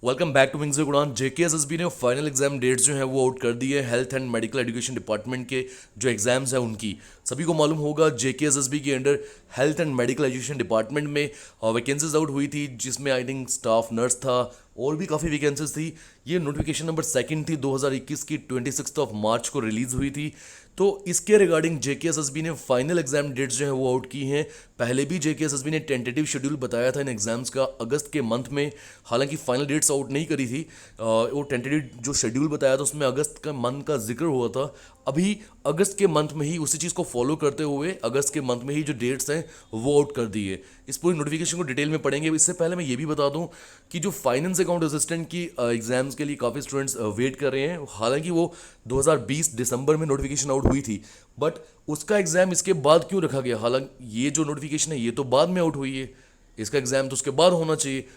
Welcome back to wings उड़ान। JKSSB ने final exam dates जो है वो आउट कर दी है। Health and medical education department के जो एग्जाम्स हैं उनकी सभी को मालूम होगा। जेकेएसएसबी के under health and medical education department में वैकेंसीज आउट हुई थी, जिसमें आई थिंक स्टाफ नर्स था और भी काफ़ी वैकेंसीज थी। ये नोटिफिकेशन नंबर सेकंड थी 2021 की, 26 मार्च को रिलीज हुई थी। तो इसके रिगार्डिंग जेकेएसएसबी ने फाइनल एग्जाम डेट्स जो है वो आउट की हैं। पहले भी जेकेएसएसबी ने टेंटेटिव शेड्यूल बताया था इन एग्जाम्स का अगस्त के मंथ में, हालांकि फाइनल डेट्स आउट नहीं करी थी। वो टेंटेटिव जो शेड्यूल बताया था उसमें अगस्त का मंथ का जिक्र हुआ था। अभी अगस्त के मंथ में ही उसी चीज़ को फॉलो करते हुए अगस्त के मंथ में ही जो डेट्स हैं वो आउट कर दी है। इस पूरी नोटिफिकेशन को डिटेल में पढ़ेंगे। इससे पहले मैं ये भी बता दूं कि जो फाइनेंस अकाउंट असिस्टेंट की एग्जाम्स के लिए काफ़ी स्टूडेंट्स वेट कर रहे हैं। हालांकि वो 2020 दिसंबर में नोटिफिकेशन आउट हुई थी, बट उसका एग्ज़ाम इसके बाद क्यों रखा गया? हालांकि ये जो नोटिफिकेशन है ये तो बाद में आउट हुई है, इसका एग्ज़ाम तो उसके बाद होना चाहिए।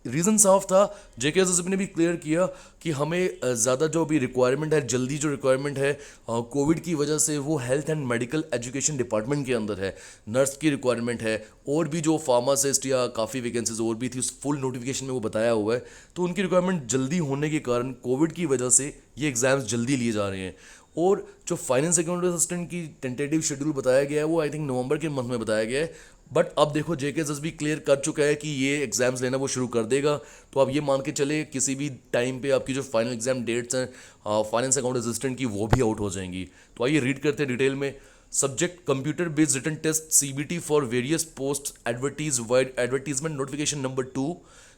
रीज़न साफ था। जेकेएसएसबी ने भी क्लियर किया कि हमें ज़्यादा जो अभी रिक्वायरमेंट है, जल्दी जो रिक्वायरमेंट है कोविड की वजह से, वो health and medical education department के अंदर है। नर्स की रिक्वायरमेंट है और भी जो फार्मासिस्ट या काफ़ी वैकेंसीज और भी थी, उस फुल नोटिफिकेशन में वो बताया हुआ है। तो उनकी रिक्वायरमेंट जल्दी होने के कारण कोविड की वजह से ये एग्ज़ाम्स जल्दी लिए जा रहे हैं। और जो फाइनेंस अकाउंट असिस्टेंट की टेंटेटिव शेड्यूल बताया गया है वो आई थिंक नवंबर के मंथ में बताया गया है। बट अब देखो जेकेएसएसबी क्लियर कर चुका है कि ये एग्जाम्स लेना वो शुरू कर देगा। तो अब ये मान के चले किसी भी टाइम पे आपकी जो फाइनल एग्जाम डेट्स हैं फाइनेंस अकाउंट असिस्टेंट की वो भी आउट हो जाएंगी। तो आइए रीड करते हैं डिटेल में। Subject computer based written test CBT for various post advertisement notification number 2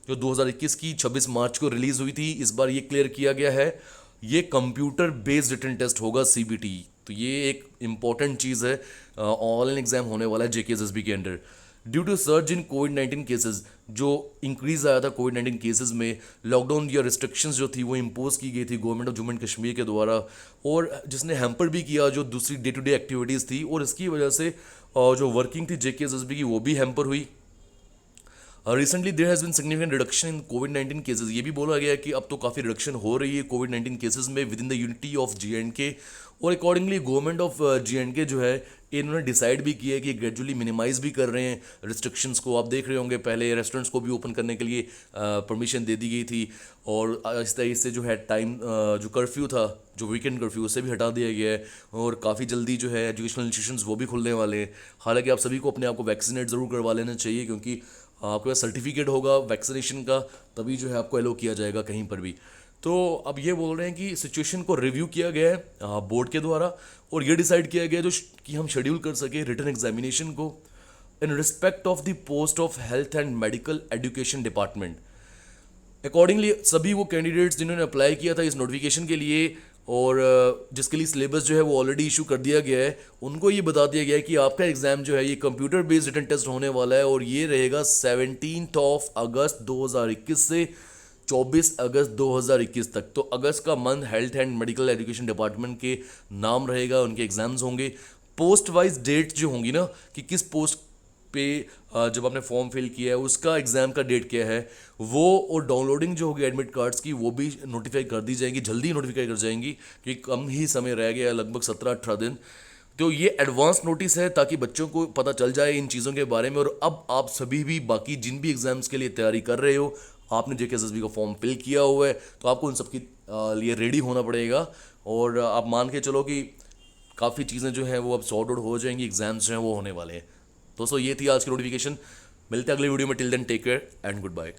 जो 2021 की 26 मार्च को रिलीज हुई थी। इस बार ये क्लियर किया गया है ये कंप्यूटर बेस्ड रिटन टेस्ट होगा सीबीटी। तो ये एक इंपॉर्टेंट चीज़ है। ऑनलाइन एग्जाम होने वाला है जेकेएसएसबी के under. Due to surge in कोविड-19 केसेस, जो इंक्रीज आया था कोविड-19 केसेस में, लॉकडाउन या रिस्ट्रिक्शंस जो थी वो इम्पोज की गई थी government of Jammu and Kashmir के द्वारा, और जिसने हैम्पर भी किया जो दूसरी डे टू डे एक्टिविटीज़ थी। और इसकी वजह से जो वर्किंग थी जेकेएसएसबी की वो भी हैम्पर हुई। Recently there has been significant reduction in कोविड-19 केसेस। ये भी बोला गया कि अब तो काफ़ी रिडक्शन हो रही है कोविड-19 केसेस में with in the unity of J&K. और अकॉर्डिंगली गवर्नमेंट ऑफ जे.एंड.के जो है इन्होंने डिसाइड भी किया है कि ग्रेजुअली मिनिमाइज भी कर रहे हैं रिस्ट्रिक्शंस को। आप देख रहे होंगे पहले रेस्टोरेंट्स को भी ओपन करने के लिए परमिशन दे दी गई थी, और आहिस्ता आहिस्ता जो है टाइम जो कर्फ्यू था, जो वीकेंड कर्फ्यू, उससे भी हटा दिया गया है। और काफ़ी जल्दी जो है एजुकेशनल इंस्टीट्यूशंस वो भी खुलने वाले हैं। हालांकि आप सभी को अपने आप को वैक्सीनेट ज़रूर करवा लेना चाहिए, क्योंकि आपके पास सर्टिफिकेट होगा वैक्सीनेशन का, तभी जो है आपको एलो किया जाएगा कहीं पर भी। तो अब ये बोल रहे हैं कि सिचुएशन को रिव्यू किया गया है बोर्ड के द्वारा, और ये डिसाइड किया गया है कि हम शेड्यूल कर सके रिटन एग्जामिनेशन को in respect of the post of health and medical education department. Accordingly सभी वो कैंडिडेट्स जिन्होंने अप्लाई किया था इस नोटिफिकेशन के लिए, और जिसके लिए सिलेबस जो है वो ऑलरेडी इशू कर दिया गया है, उनको ये बता दिया गया है कि आपका एग्ज़ाम जो है ये कंप्यूटर बेस्ड रिटन टेस्ट होने वाला है, और ये रहेगा 17 अगस्त 2021 से 24 अगस्त 2021 तक। तो अगस्त का month health and medical education department के नाम रहेगा, उनके एग्ज़ाम्स होंगे। पोस्ट वाइज डेट जो होंगी ना, कि किस पोस्ट पे जब आपने फॉर्म फिल किया है उसका एग्ज़ाम का डेट क्या है वो, और डाउनलोडिंग जो होगी एडमिट कार्ड्स की वो भी नोटिफाई कर दी जाएंगी, जल्दी नोटिफाई कर जाएंगी, क्योंकि कम ही समय रह गया है, लगभग 17-18 दिन। तो ये एडवांस नोटिस है ताकि बच्चों को पता चल जाए इन चीज़ों के बारे में। और अब आप सभी भी बाकी जिन भी एग्ज़ाम्स के लिए तैयारी कर रहे हो, आपने जेकेएसएसबी का फॉर्म फिल किया हुआ है, तो आपको उन सबके लिए रेडी होना पड़ेगा। और आप मान के चलो कि काफ़ी चीज़ें जो हैं वो अब सॉर्ट आउट हो जाएंगी, एग्जाम्स जो हैं वो होने वाले हैं। दोस्तों ये थी आज की नोटिफिकेशन। मिलते हैं अगले वीडियो में। Till then take care and good bye.